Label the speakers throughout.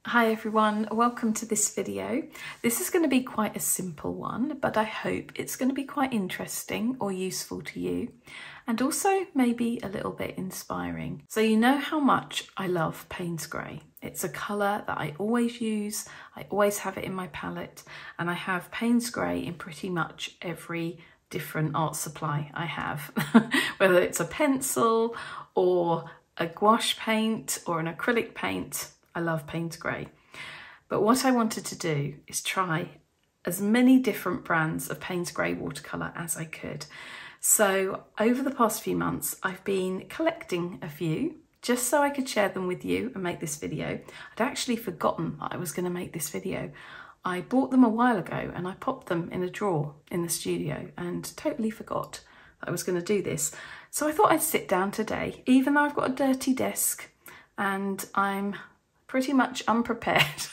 Speaker 1: Hi everyone, welcome to this video. This is going to be quite a simple one, but I hope it's going to be quite interesting or useful to you, and also maybe a little bit inspiring. So you know how much I love Paynes Grey. It's a colour that I always use, I always have it in my palette, and I have Paynes Grey in pretty much every different art supply I have, whether it's a pencil or a gouache paint or an acrylic paint. I love Paynes Grey. But what I wanted to do is try as many different brands of Paynes Grey watercolour as I could. So over the past few months, I've been collecting a few just so I could share them with you and make this video. I'd actually forgotten that I was going to make this video. I bought them a while ago and I popped them in a drawer in the studio and totally forgot that I was going to do this. So I thought I'd sit down today, even though I've got a dirty desk and I'm pretty much unprepared.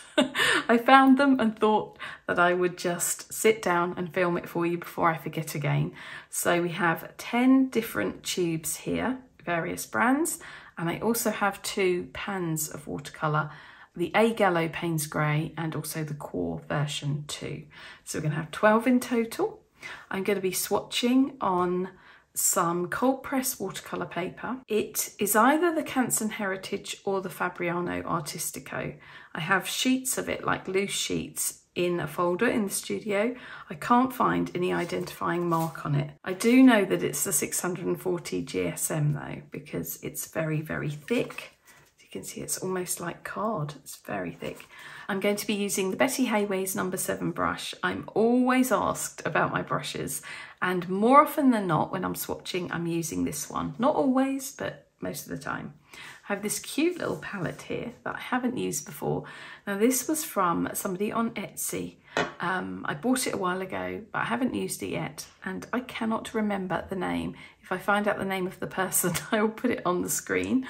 Speaker 1: I found them and thought that I would just sit down and film it for you before I forget again. So we have 10 different tubes here, various brands, and I also have 2 pans of watercolour, the A Gallo Paynes Grey and also the core version 2. So we're going to have 12 in total. I'm going to be swatching on some cold press watercolour paper. It is either the Canson Heritage or the Fabriano Artistico. I have sheets of it, like loose sheets, in a folder in the studio. I can't find any identifying mark on it. I do know that it's the 640 GSM though, because it's very, very thick. As you can see, it's almost like card. It's very thick. I'm going to be using the Betty Hayway's No. 7 brush. I'm always asked about my brushes, and more often than not when I'm swatching, I'm using this one. Not always, but most of the time. I have this cute little palette here that I haven't used before. Now this was from somebody on Etsy. I bought it a while ago, but I haven't used it yet, and I cannot remember the name. If I find out the name of the person, I will put it on the screen.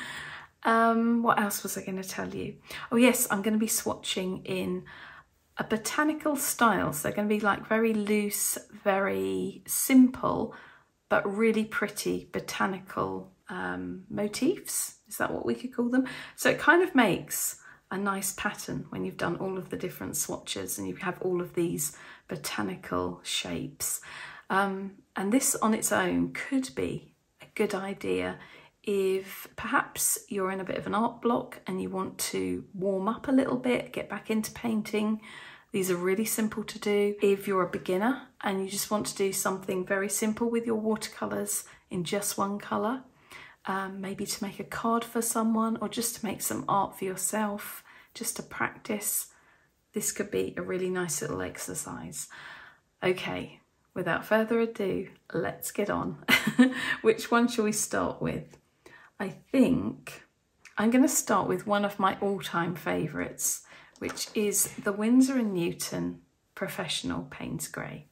Speaker 1: What else was I going to tell you? Oh yes, I'm going to be swatching in a botanical style. So they're going to be like very loose, very simple, but really pretty botanical motifs. Is that what we could call them? So it kind of makes a nice pattern when you've done all of the different swatches and you have all of these botanical shapes. And this on its own could be a good idea if perhaps you're in a bit of an art block and you want to warm up a little bit, get back into painting. These are really simple to do. If you're a beginner and you just want to do something very simple with your watercolours in just one colour, maybe to make a card for someone or just to make some art for yourself, just to practice, this could be a really nice little exercise. Okay, without further ado, let's get on. Which one shall we start with? I think I'm going to start with one of my all-time favourites, which is the Winsor & Newton Professional Paynes Grey.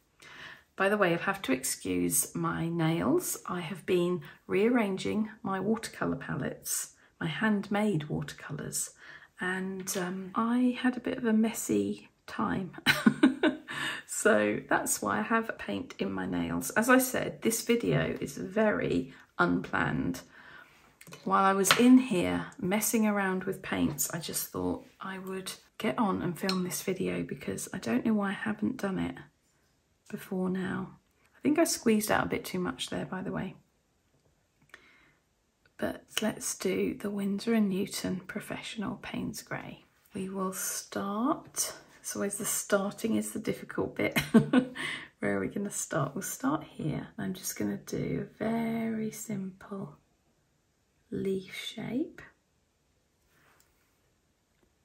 Speaker 1: By the way, I'll have to excuse my nails. I have been rearranging my watercolour palettes, my handmade watercolours, and I had a bit of a messy time. So that's why I have paint in my nails. As I said, this video is very unplanned. While I was in here messing around with paints, I just thought I would get on and film this video because I don't know why I haven't done it before now. I think I squeezed out a bit too much there, by the way. But let's do the Winsor & Newton Professional Paynes Grey. We will start. It's always the starting is the difficult bit. Where are we going to start? We'll start here. I'm just going to do a very simple leaf shape.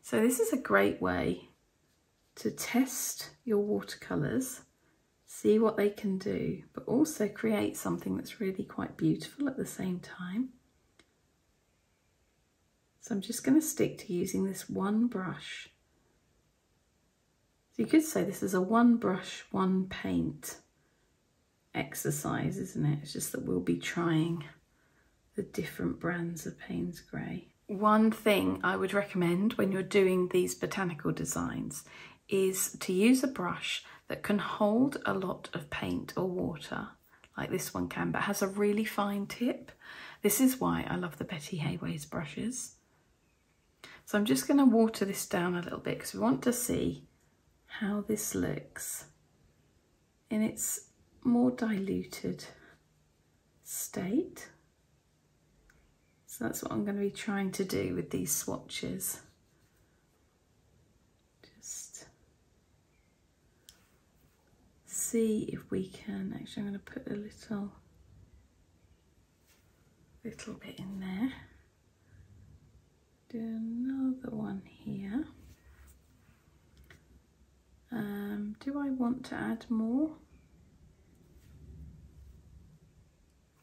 Speaker 1: So this is a great way to test your watercolours, see what they can do, but also create something that's really quite beautiful at the same time. So I'm just going to stick to using this one brush. So you could say this is a one brush, one paint exercise, isn't it? It's just that we'll be trying the different brands of Paynes Grey. One thing I would recommend when you're doing these botanical designs is to use a brush that can hold a lot of paint or water, like this one can, but has a really fine tip. This is why I love the Betty Hayway's brushes. So I'm just going to water this down a little bit because we want to see how this looks in its more diluted state. So that's what I'm going to be trying to do with these swatches. Just see if we can, actually I'm going to put a little bit in there. Do another one here. Do I want to add more?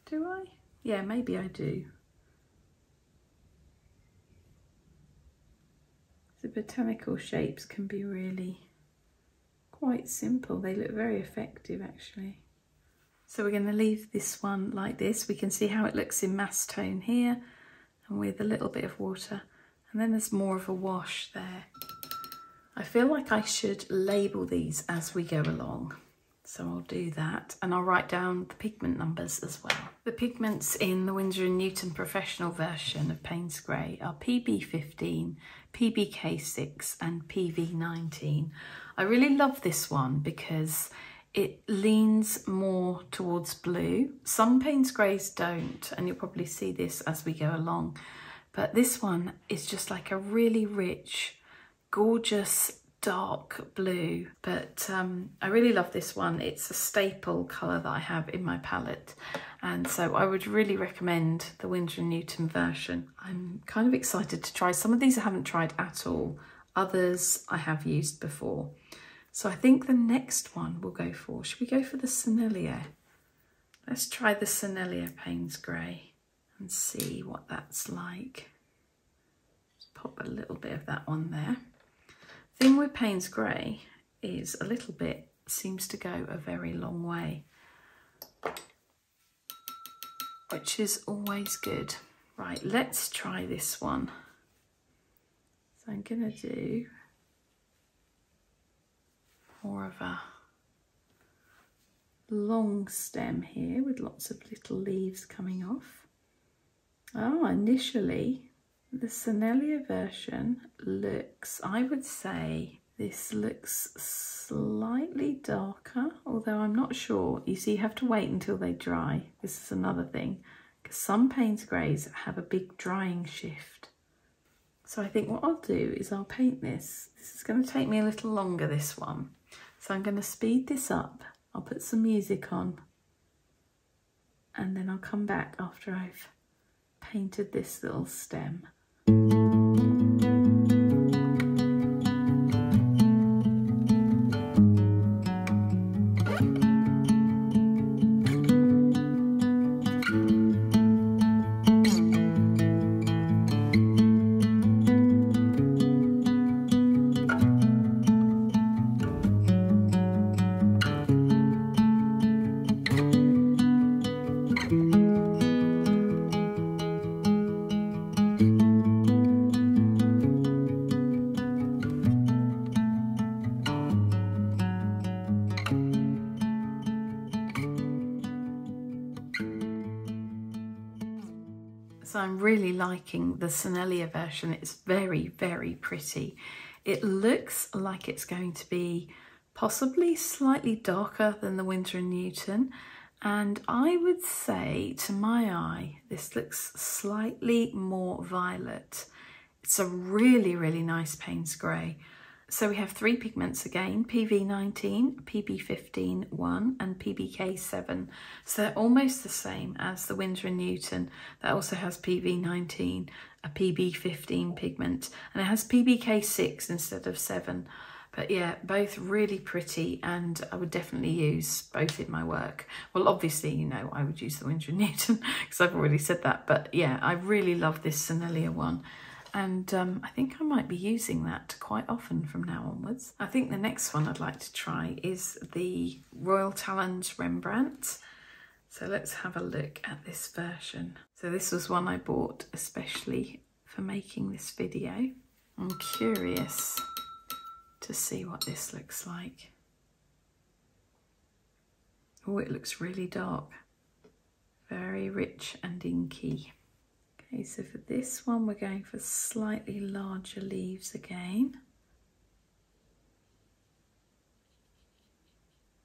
Speaker 1: Do I? Yeah, maybe I do. The botanical shapes can be really quite simple. They look very effective actually. So we're going to leave this one like this. We can see how it looks in mass tone here and with a little bit of water. And then there's more of a wash there. I feel like I should label these as we go along. So I'll do that, and I'll write down the pigment numbers as well. The pigments in the Winsor & Newton professional version of Paynes Grey are PB15, PBK6 and PV19. I really love this one because it leans more towards blue. Some Paynes Greys don't, and you'll probably see this as we go along. But this one is just like a really rich, gorgeous, dark blue. But I really love this one. It's a staple colour that I have in my palette. And so I would really recommend the Winsor & Newton version. I'm kind of excited to try. Some of these I haven't tried at all. Others I have used before. So I think the next one we'll go for, should we go for the Sennelier? Let's try the Sennelier Paynes Grey and see what that's like. Just pop a little bit of that on there. Thing with Paynes Grey is a little bit seems to go a very long way, which is always good. Right, let's try this one. So I'm gonna do more of a long stem here with lots of little leaves coming off. Oh, initially the Sennelier version looks, I would say this looks slightly darker, although I'm not sure. You see, you have to wait until they dry. This is another thing, because some Paynes Greys have a big drying shift. So I think what I'll do is I'll paint this. This is going to take me a little longer, this one. So I'm going to speed this up. I'll put some music on, and then I'll come back after I've painted this little stem. So I'm really liking the Sennelier version. It's very, very pretty. It looks like it's going to be possibly slightly darker than the Winsor & Newton. And I would say, to my eye, this looks slightly more violet. It's a really, really nice Paynes Grey. So we have three pigments again, PV19, PB15-1 and PBK7. So they're almost the same as the Winsor & Newton. That also has PV19, a PB15 pigment, and it has PBK6 instead of 7. But yeah, both really pretty, and I would definitely use both in my work. Well, obviously, you know, I would use the Winsor & Newton because I've already said that. But yeah, I really love this Sennelier one. And I think I might be using that quite often from now onwards. I think the next one I'd like to try is the Royal Talens Rembrandt. So let's have a look at this version. So this was one I bought especially for making this video. I'm curious to see what this looks like. Oh, it looks really dark. Very rich and inky. Okay, so for this one we're going for slightly larger leaves again.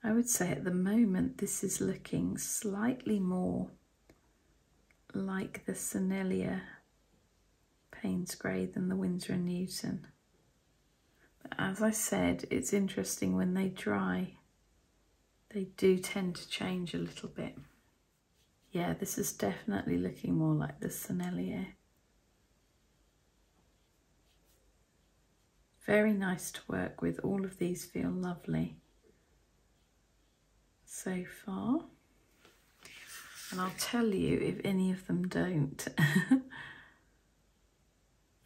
Speaker 1: I would say at the moment this is looking slightly more like the Sennelier Paynes Grey than the Winsor & Newton. But as I said, it's interesting when they dry, they do tend to change a little bit. Yeah, this is definitely looking more like the Sennelier. Very nice to work with. All of these feel lovely so far. And I'll tell you if any of them don't.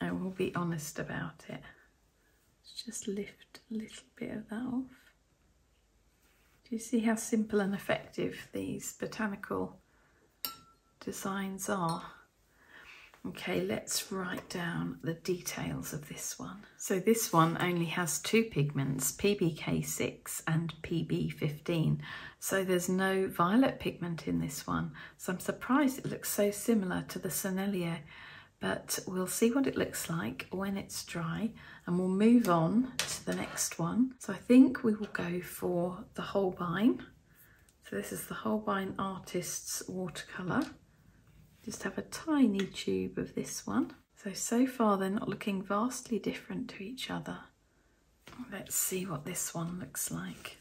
Speaker 1: I will be honest about it. Let's just lift a little bit of that off. Do you see how simple and effective these botanical designs are? Okay, let's write down the details of this one. So this one only has two pigments, PBK6 and PB15. So there's no violet pigment in this one. So I'm surprised it looks so similar to the Sennelier, but we'll see what it looks like when it's dry and we'll move on to the next one. So I think we will go for the Holbein. So this is the Holbein Artist's Watercolour. Just have a tiny tube of this one. So far they're not looking vastly different to each other. Let's see what this one looks like.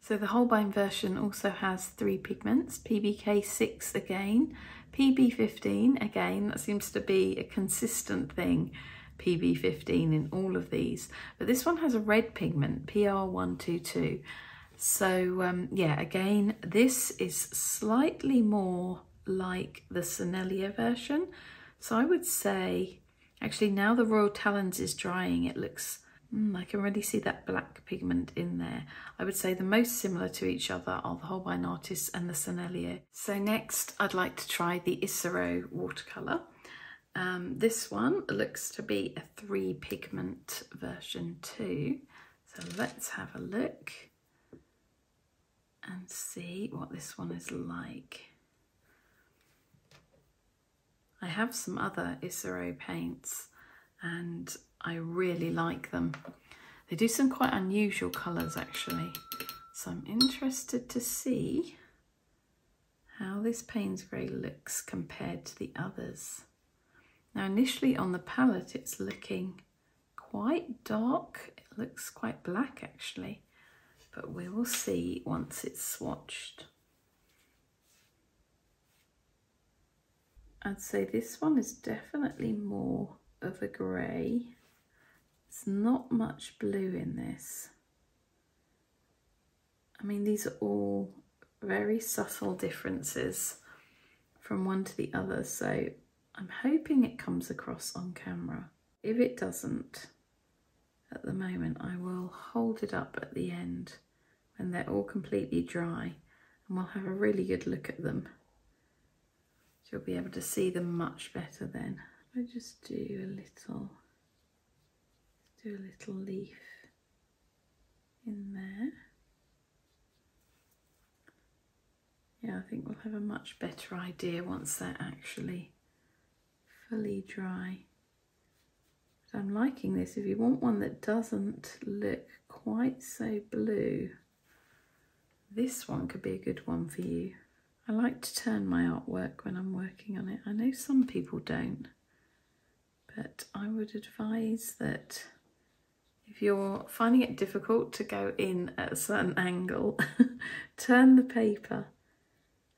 Speaker 1: So the Holbein version also has three pigments, PBK6 again, PB15 again, that seems to be a consistent thing, PB15 in all of these. But this one has a red pigment, PR122. So yeah, again, this is slightly more like the Sennelier version. So I would say, actually now the Royal Talens is drying, it looks, I can really see that black pigment in there. I would say the most similar to each other are the Holbein Artists and the Sennelier. So next I'd like to try the Isero watercolour. This one looks to be a 3 pigment version too. So let's have a look and see what this one is like. I have some other Isero paints and I really like them. They do some quite unusual colours actually. So I'm interested to see how this Paynes Grey looks compared to the others. Now initially on the palette it's looking quite dark. It looks quite black actually, but we will see once it's swatched. I'd say this one is definitely more of a grey. There's not much blue in this. I mean, these are all very subtle differences from one to the other, so I'm hoping it comes across on camera. If it doesn't, at the moment, I will hold it up at the end when they're all completely dry and we'll have a really good look at them. So you'll be able to see them much better then. I just do a little leaf in there. Yeah, I think we'll have a much better idea once they're actually fully dry. But I'm liking this. If you want one that doesn't look quite so blue, this one could be a good one for you. I like to turn my artwork when I'm working on it. I know some people don't, but I would advise that if you're finding it difficult to go in at a certain angle, turn the paper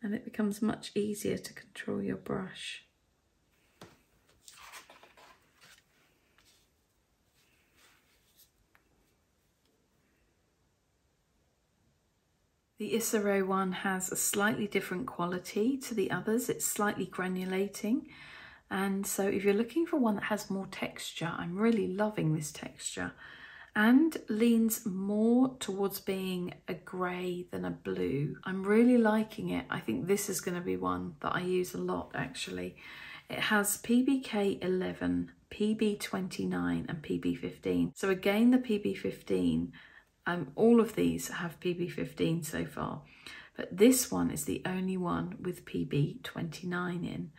Speaker 1: and it becomes much easier to control your brush. The Isero one has a slightly different quality to the others. It's slightly granulating. And so if you're looking for one that has more texture, I'm really loving this texture, and leans more towards being a grey than a blue. I'm really liking it. I think this is going to be one that I use a lot actually. It has PBK 11, PB 29 and PB 15. So again, the PB 15, all of these have PB 15 so far, but this one is the only one with PB 29 in,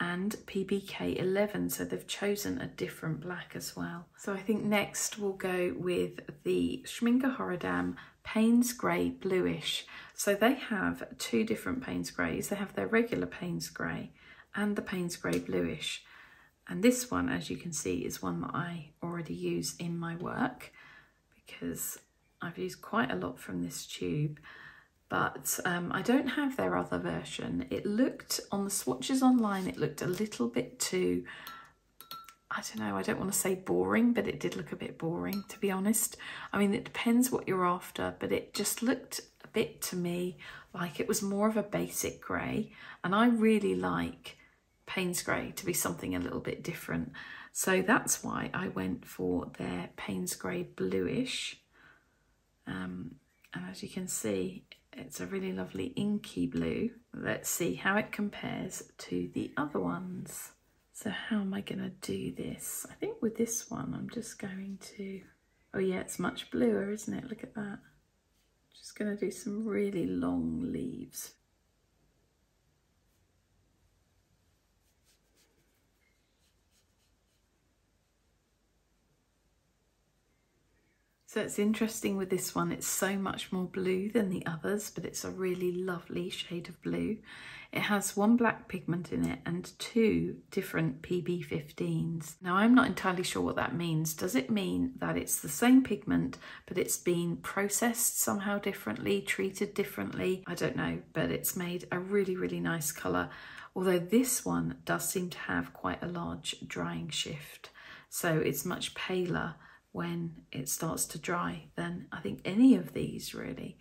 Speaker 1: and PBK 11, so they've chosen a different black as well. So I think next we'll go with the Schmincke Horadam Paynes Grey Bluish. So they have two different Paynes Greys. They have their regular Paynes Grey and the Paynes Grey Bluish. And this one, as you can see, is one that I already use in my work because I've used quite a lot from this tube. But I don't have their other version. It looked, on the swatches online, it looked a little bit too, I don't know, I don't want to say boring, but it did look a bit boring, to be honest. I mean, it depends what you're after, but it just looked a bit to me like it was more of a basic grey. And I really like Paynes Grey to be something a little bit different. So that's why I went for their Paynes Grey Bluish. And as you can see, it's a really lovely inky blue. Let's see how it compares to the other ones. So how am I going to do this? I think with this one, I'm just going to, oh yeah, it's much bluer, isn't it? Look at that. Just going to do some really long leaves. So it's interesting with this one, it's so much more blue than the others, but it's a really lovely shade of blue. It has one black pigment in it and two different PB15s. Now I'm not entirely sure what that means. Does it mean that it's the same pigment, but it's been processed somehow differently, treated differently? I don't know, but it's made a really, really nice colour. Although this one does seem to have quite a large drying shift. So it's much paler when it starts to dry than I think any of these really.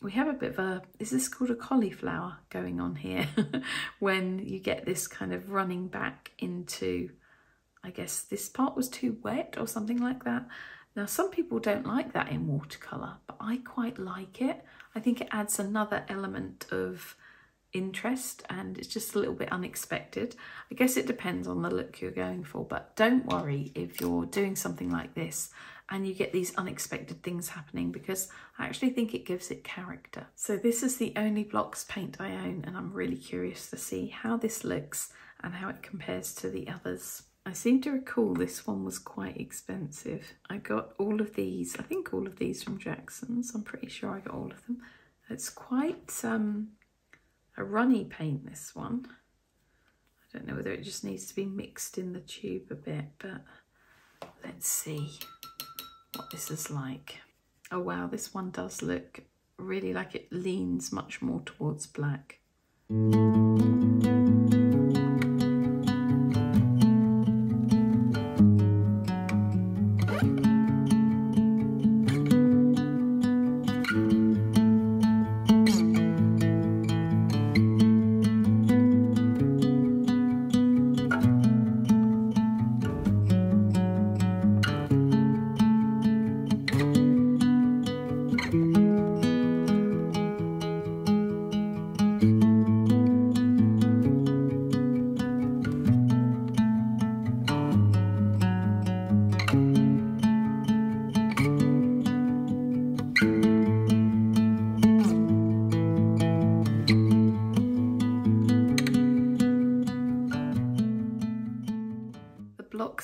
Speaker 1: We have a bit of a, is this called a cauliflower going on here? When you get this kind of running back into, I guess this part was too wet or something like that. Now some people don't like that in watercolour, but I quite like it. I think it adds another element of interest and it's just a little bit unexpected. I guess it depends on the look you're going for, but don't worry if you're doing something like this and you get these unexpected things happening, because I actually think it gives it character. So this is the only blocks paint I own, and I'm really curious to see how this looks and how it compares to the others. I seem to recall this one was quite expensive. I got all of these, I think all of these from Jackson's. I'm pretty sure I got all of them. It's quite a runny paint, this one. I don't know whether it just needs to be mixed in the tube a bit, but let's see what this is like. Oh wow, this one does look really like it leans much more towards black.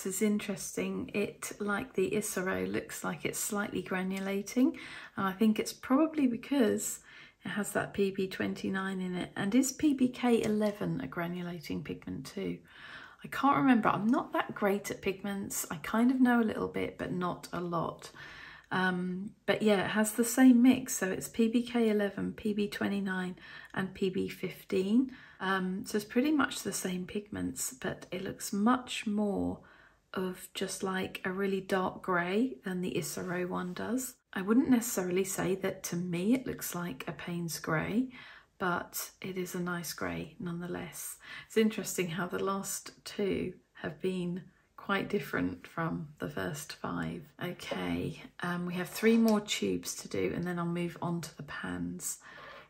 Speaker 1: Is interesting. It, like the Isero, looks like it's slightly granulating, and I think it's probably because it has that PB29 in it. And is PBK 11 a granulating pigment too? I can't remember. I'm not that great at pigments. I kind of know a little bit, but not a lot. But yeah, it has the same mix, so it's PBK11, PB29 and PB15. So it's pretty much the same pigments, but it looks much more of just like a really dark grey than the Isero one does. I wouldn't necessarily say that to me it looks like a Paynes Grey, but it is a nice grey nonetheless. It's interesting how the last two have been quite different from the first 5. Okay, we have 3 more tubes to do and then I'll move on to the pans.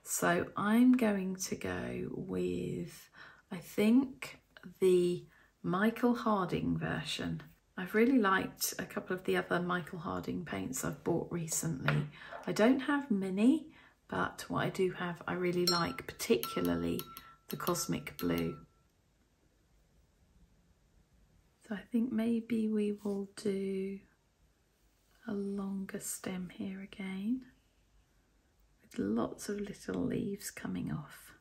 Speaker 1: So I'm going to go with, I think, the Michael Harding version. I've really liked a couple of the other Michael Harding paints I've bought recently. I don't have many, but what I do have I really like, particularly the Cosmic Blue. So I think maybe we will do a longer stem here again, with lots of little leaves coming off.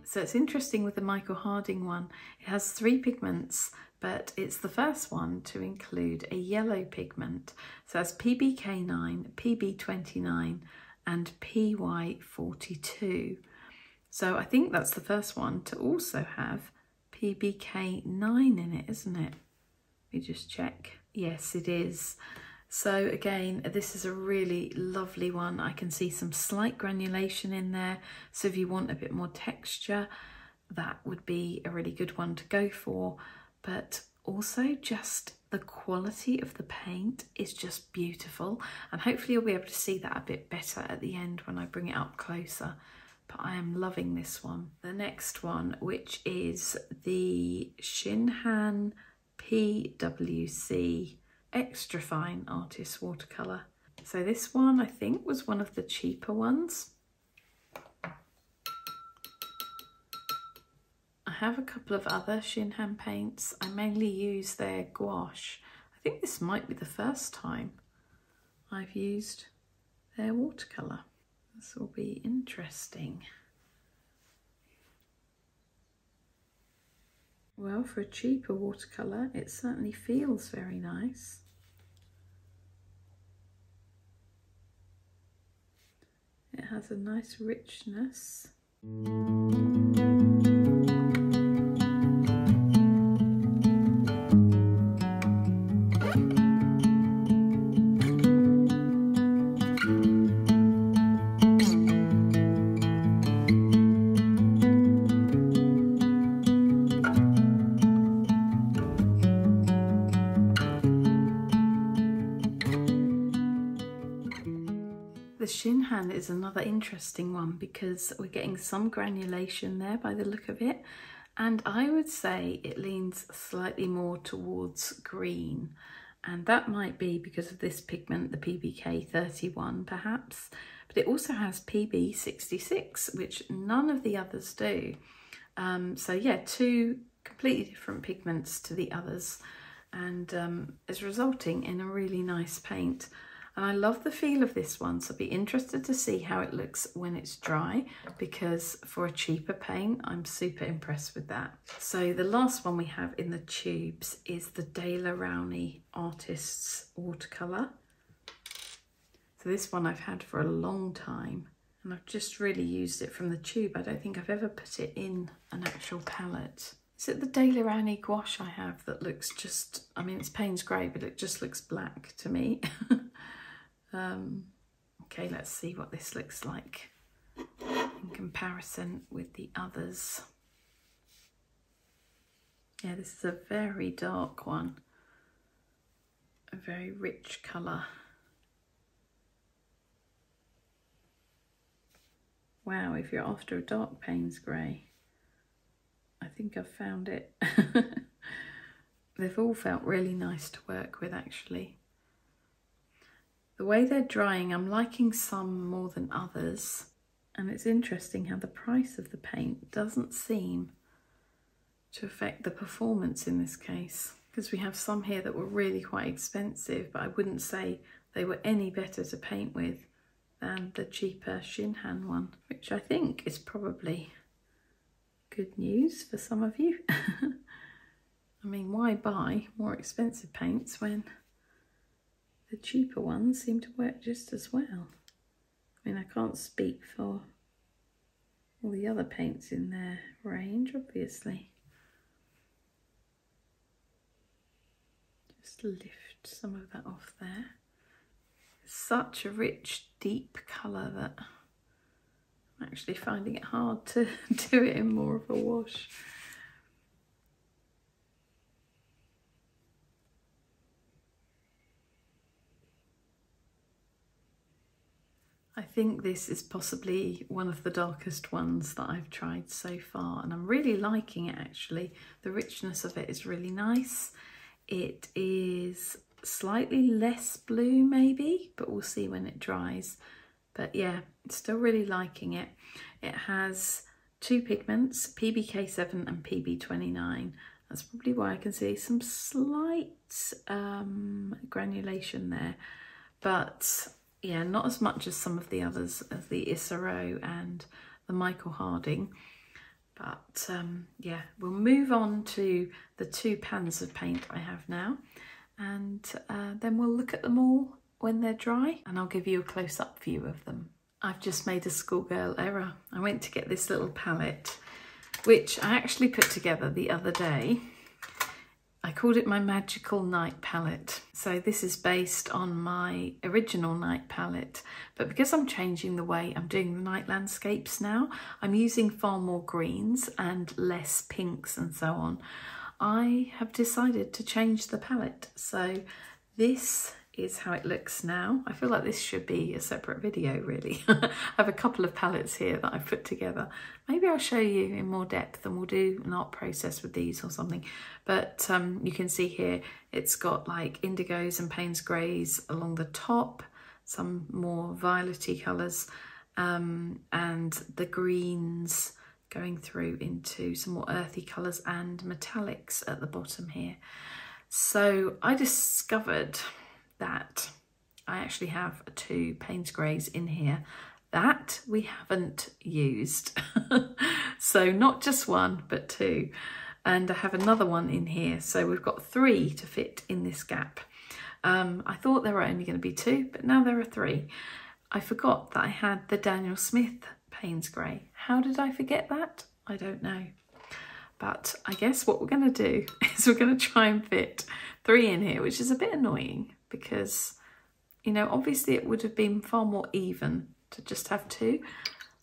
Speaker 1: So it's interesting with the Michael Harding one, it has 3 pigments, but it's the first one to include a yellow pigment. So it has PBK9, PB29 and PY42. So I think that's the first one to also have PBK9 in it, isn't it? Let me just check. Yes, it is. So again, this is a really lovely one. I can see some slight granulation in there. So if you want a bit more texture, that would be a really good one to go for. But also just the quality of the paint is just beautiful. And hopefully you'll be able to see that a bit better at the end when I bring it up closer. But I am loving this one. The next one, which is the Shinhan PWC Extra Fine Artist Watercolour. So this one I think was one of the cheaper ones. I have a couple of other Shinhan paints. I mainly use their gouache. I think this might be the first time I've used their watercolour. This will be interesting. Well, for a cheaper watercolour, it certainly feels very nice. It has a nice richness. The Shinhan is another interesting one because we're getting some granulation there by the look of it, and I would say it leans slightly more towards green, and that might be because of this pigment, the PBK31 perhaps, but it also has PB66, which none of the others do. So yeah, 2 completely different pigments to the others, and it's resulting in a really nice paint. And I love the feel of this one, so I'll be interested to see how it looks when it's dry, because for a cheaper paint, I'm super impressed with that. So the last one we have in the tubes is the Daler Rowney Artists Watercolour. So this one I've had for a long time, and I've just really used it from the tube. I don't think I've ever put it in an actual palette. Is it the Daler Rowney gouache I have that looks just, I mean, it's Paynes Grey, but it just looks black to me. Okay, let's see what this looks like in comparison with the others. Yeah, this is a very dark one, a very rich colour. Wow, if you're after a dark Paynes grey, I think I've found it. They've all felt really nice to work with, actually. The way they're drying, I'm liking some more than others. And it's interesting how the price of the paint doesn't seem to affect the performance in this case, because we have some here that were really quite expensive, but I wouldn't say they were any better to paint with than the cheaper Shinhan one, which I think is probably good news for some of you. I mean, why buy more expensive paints when the cheaper ones seem to work just as well? I mean, I can't speak for all the other paints in their range, obviously. Just lift some of that off there. It's such a rich, deep colour that I'm actually finding it hard to do it in more of a wash. I think this is possibly one of the darkest ones that I've tried so far, and I'm really liking it actually. The richness of it is really nice. It is slightly less blue maybe, but we'll see when it dries. But yeah, still really liking it. It has two pigments, PBK7 and PB29. That's probably why I can see some slight granulation there, but yeah, not as much as some of the others, as the Isero and the Michael Harding. But yeah, we'll move on to the two pans of paint I have now, and then we'll look at them all when they're dry, and I'll give you a close-up view of them. I've just made a schoolgirl error. I went to get this little palette, which I actually put together the other day. I called it my magical night palette. So this is based on my original night palette, but because I'm changing the way I'm doing the night landscapes now, I'm using far more greens and less pinks and so on. I have decided to change the palette. So this is how it looks now. I feel like this should be a separate video really. I have a couple of palettes here that I've put together. Maybe I'll show you in more depth and we'll do an art process with these or something. But you can see here it's got like indigos and Paynes Greys along the top, some more violet-y colours, and the greens going through into some more earthy colours and metallics at the bottom here. So I discovered that I actually have two Paynes Greys in here that we haven't used. So not just one, but two. And I have another one in here. So we've got three to fit in this gap. I thought there were only going to be two, but now there are three. I forgot that I had the Daniel Smith Paynes Grey. How did I forget that? I don't know. But I guess what we're going to do is we're going to try and fit three in here, which is a bit annoying because, you know, obviously it would have been far more even to just have two,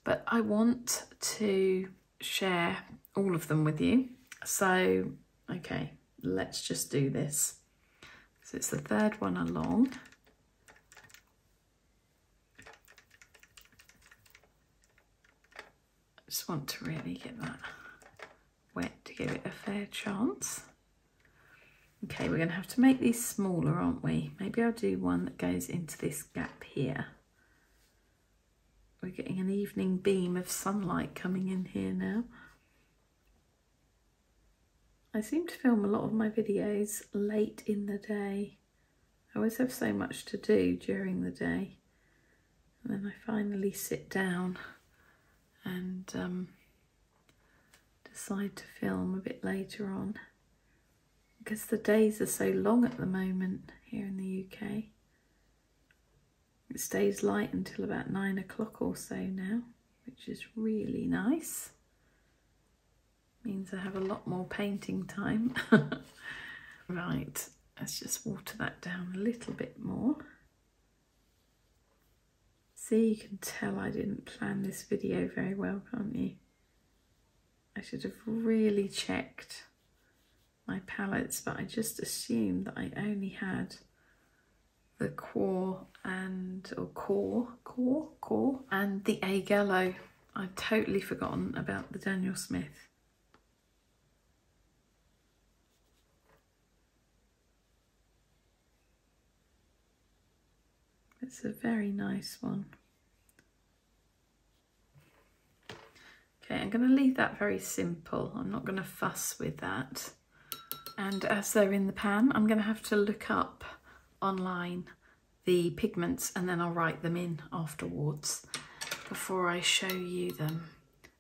Speaker 1: but I want to share all of them with you. So, okay, let's just do this. So it's the third one along. I just want to really get that wet to give it a fair chance. Okay, we're going to have to make these smaller, aren't we? Maybe I'll do one that goes into this gap here. We're getting an evening beam of sunlight coming in here now. I seem to film a lot of my videos late in the day. I always have so much to do during the day. And then I finally sit down and decide to film a bit later on. Because the days are so long at the moment here in the UK. It stays light until about 9 o'clock or so now, which is really nice. Means I have a lot more painting time. Right, let's just water that down a little bit more. See, you can tell I didn't plan this video very well, can't you? I should have really checked my palettes, but I just assumed that I only had the core and the A Gallo. I'd totally forgotten about the Daniel Smith. It's a very nice one. Okay, I'm going to leave that very simple. I'm not going to fuss with that. And as they're in the pan, I'm going to have to look up online the pigments and then I'll write them in afterwards before I show you them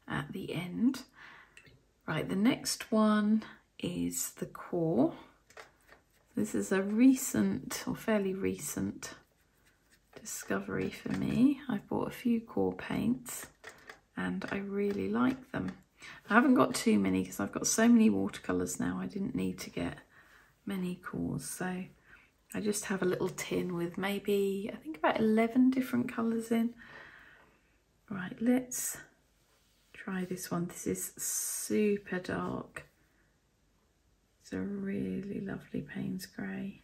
Speaker 1: at the end. Right, the next one is the core. This is a recent or fairly recent discovery for me. I've bought a few core paints and I really like them. I haven't got too many because I've got so many watercolours now. I didn't need to get many cores, so I just have a little tin with maybe, I think about 11 different colours in. Right, let's try this one. This is super dark. It's a really lovely Paynes Grey.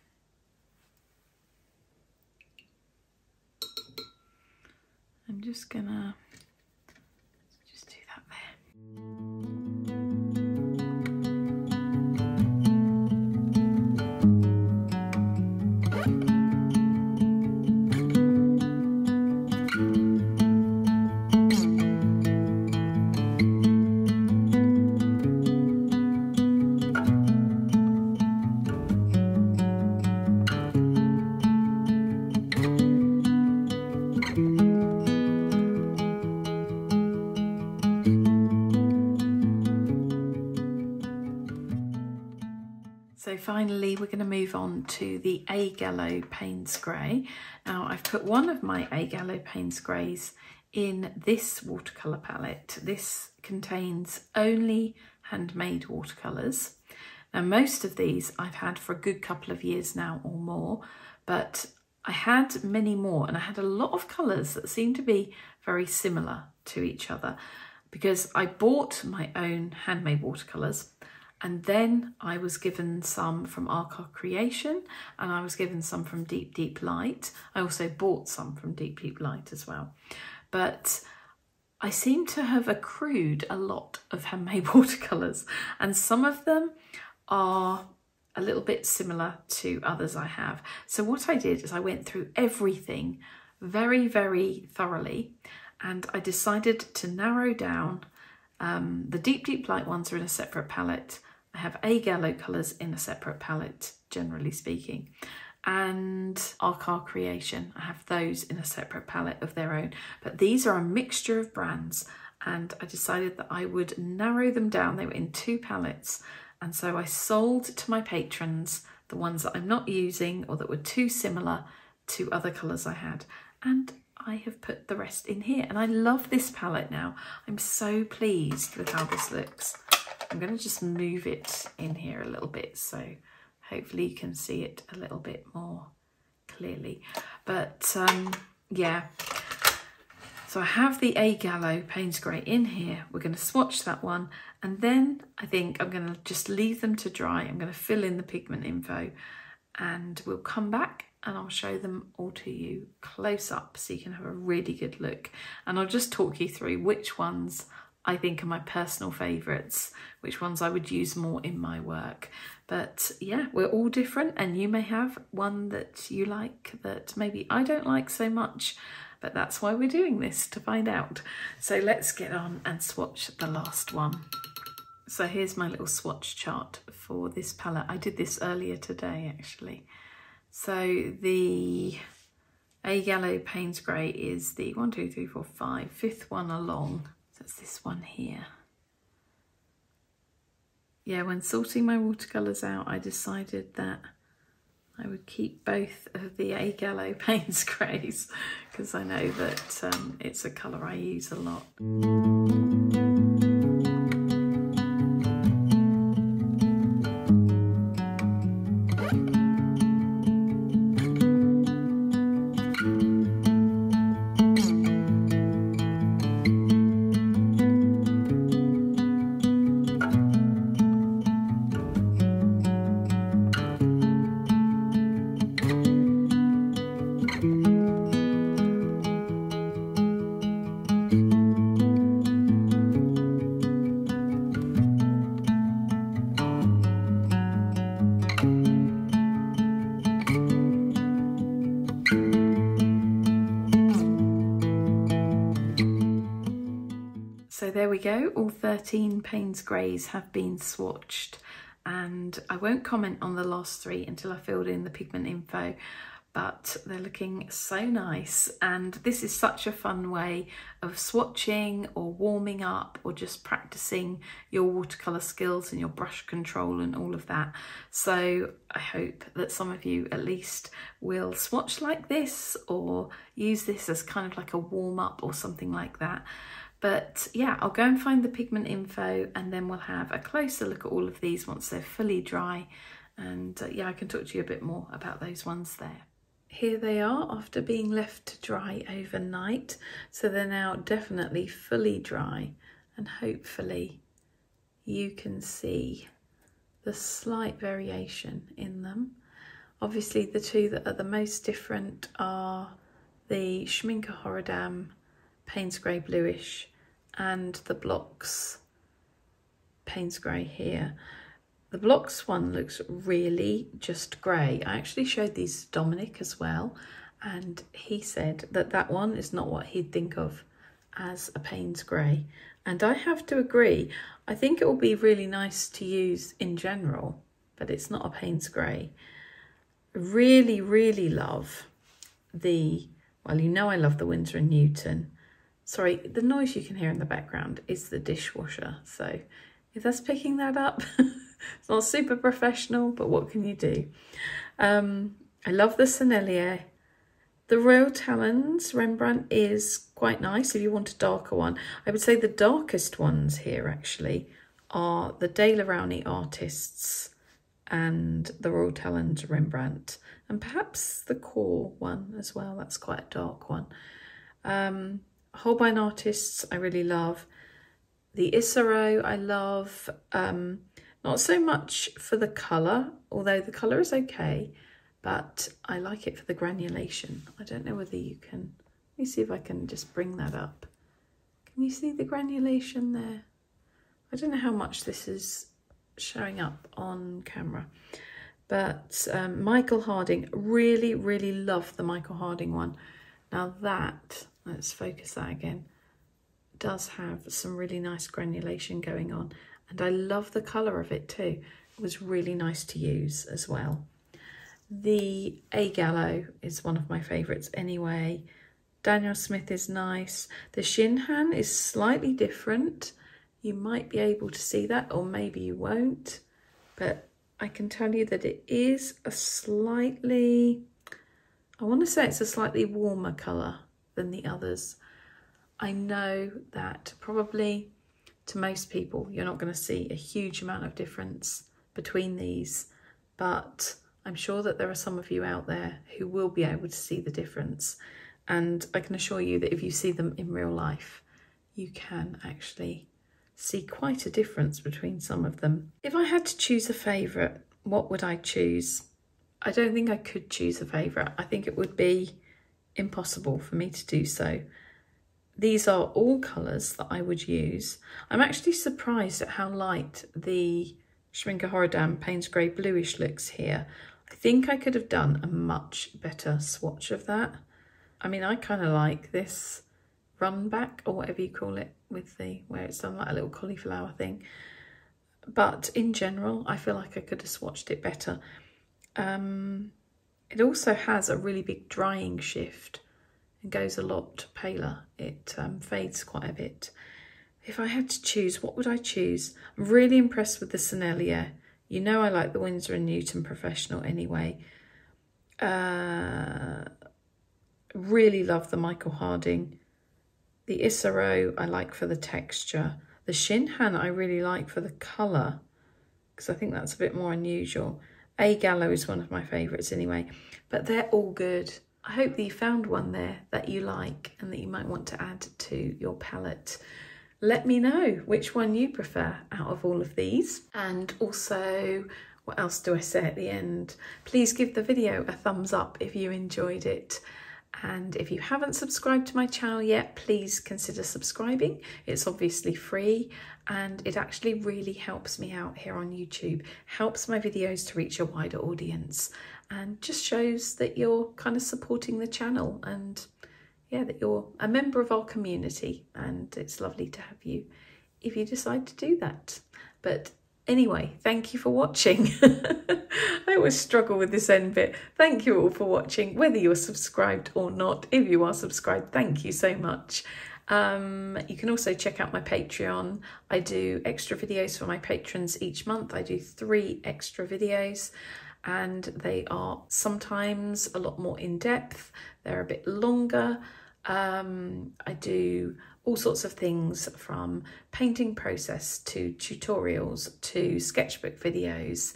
Speaker 1: I'm just gonna just do that there. So finally, we're going to move on to the A Gallo Paynes Grey. Now, I've put one of my A Gallo Paynes Greys in this watercolour palette. This contains only handmade watercolours. Now, most of these I've had for a good couple of years now or more, but I had many more and I had a lot of colours that seemed to be very similar to each other because I bought my own handmade watercolours. And then I was given some from Archive Creation and I was given some from Deep Deep Light. I also bought some from Deep Deep Light as well. But I seem to have accrued a lot of handmade watercolours and some of them are a little bit similar to others I have. So what I did is I went through everything very, very thoroughly and I decided to narrow down. The Deep Deep Light ones are in a separate palette. I have A Gallo colours in a separate palette, generally speaking. And Archive Creation, I have those in a separate palette of their own. But these are a mixture of brands and I decided that I would narrow them down. They were in 2 palettes. And so I sold to my patrons the ones that I'm not using or that were too similar to other colours I had. And I have put the rest in here and I love this palette now. I'm so pleased with how this looks. I'm going to just move it in here a little bit so hopefully you can see it a little bit more clearly. But yeah, so I have the A Gallo Paynes Grey in here. We're going to swatch that one and then I think I'm going to just leave them to dry. I'm going to fill in the pigment info and we'll come back and I'll show them all to you close up so you can have a really good look. And I'll just talk you through which ones I think are my personal favourites, which ones I would use more in my work. But yeah, we're all different and you may have one that you like that maybe I don't like so much, but that's why we're doing this, to find out. So let's get on and swatch the last one. So here's my little swatch chart for this palette. I did this earlier today actually. So the A Gallo Paynes Grey is the 1, 2, 3, 4, 5, 5th one along. So it's this one here. Yeah, when sorting my watercolours out, I decided that I would keep both of the A Gallo Paynes Greys because I know that it's a colour I use a lot. we go, all 13 Paynes Greys have been swatched, and I won't comment on the last 3 until I filled in the pigment info, but they're looking so nice. And this is such a fun way of swatching or warming up or just practicing your watercolour skills and your brush control and all of that. So I hope that some of you at least will swatch like this or use this as kind of like a warm up or something like that. But yeah, I'll go and find the pigment info and then we'll have a closer look at all of these once they're fully dry. And yeah, I can talk to you a bit more about those ones there. Here they are after being left to dry overnight. So they're now definitely fully dry, and hopefully you can see the slight variation in them. Obviously the 2 that are the most different are the Schminke Horadam Paynes Grey Bluish and the Blocks Paynes Grey here. The Blocks one looks really just grey. I actually showed these to Dominic as well, and he said that that one is not what he'd think of as a Paynes Grey. And I have to agree. I think it will be really nice to use in general, but it's not a Paynes Grey. Really, really love the, well, you know I love the Winsor & Newton. Sorry, the noise you can hear in the background is the dishwasher. So if that's picking that up, it's not super professional, but what can you do? I love the Sennelier. The Royal Talons Rembrandt is quite nice if you want a darker one. I would say the darkest ones here actually are the De La Rowney Artists and the Royal Talons Rembrandt, and perhaps the Core one as well. That's quite a dark one. Holbein Artists I really love. The Isero I love. Not so much for the colour, although the colour is okay, but I like it for the granulation. I don't know whether you can, let me see if I can just bring that up. Can you see the granulation there? I don't know how much this is showing up on camera, but Michael Harding, really, really love the Michael Harding one. Now that, let's focus that again, does have some really nice granulation going on. And I love the colour of it too. It was really nice to use as well. The A Gallo is one of my favourites anyway. Daniel Smith is nice. The Shinhan is slightly different. You might be able to see that, or maybe you won't. But I can tell you that it is a slightly, I want to say it's a slightly warmer colour than the others. I know that probably to most people, you're not going to see a huge amount of difference between these, but I'm sure that there are some of you out there who will be able to see the difference. And I can assure you that if you see them in real life, you can actually see quite a difference between some of them. If I had to choose a favourite, what would I choose? I don't think I could choose a favourite. I think it would be impossible for me to do so. These are all colours that I would use. I'm actually surprised at how light the Schminke Horadam Paynes Grey Bluish looks here. I think I could have done a much better swatch of that. I mean, I kind of like this run back or whatever you call it, with the, where it's done like a little cauliflower thing. But in general, I feel like I could have swatched it better. It also has a really big drying shift. Goes a lot paler. It fades quite a bit. If I had to choose, what would I choose? I'm really impressed with the Sennelier. You know I like the Winsor & Newton Professional anyway. Really love the Michael Harding. The Isero I like for the texture. The Shinhan I really like for the colour, because I think that's a bit more unusual. A Gallo is one of my favourites anyway, but they're all good. I hope that you found one there that you like and that you might want to add to your palette. Let me know which one you prefer out of all of these. And also, what else do I say at the end? Please give the video a thumbs up if you enjoyed it. And if you haven't subscribed to my channel yet, please consider subscribing. It's obviously free and it actually really helps me out here on YouTube, helps my videos to reach a wider audience, and just shows that you're kind of supporting the channel and yeah, that you're a member of our community, and it's lovely to have you if you decide to do that. But anyway, thank you for watching. I always struggle with this end bit. Thank you all for watching, whether you're subscribed or not. If you are subscribed, thank you so much. You can also check out my Patreon. I do extra videos for my patrons each month. I do 3 extra videos, and they are sometimes a lot more in depth. They're a bit longer. I do all sorts of things, from painting process to tutorials to sketchbook videos,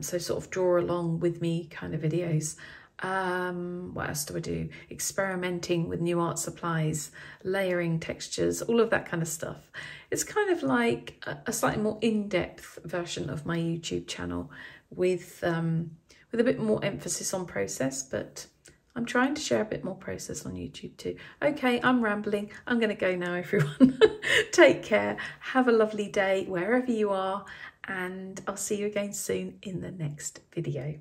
Speaker 1: so sort of draw along with me kind of videos. What else do I do? Experimenting with new art supplies, layering textures, all of that kind of stuff. It's kind of like a slightly more in-depth version of my YouTube channel with a bit more emphasis on process, but I'm trying to share a bit more process on YouTube too. Okay, I'm rambling. I'm going to go now, everyone. Take care. Have a lovely day wherever you are, and I'll see you again soon in the next video.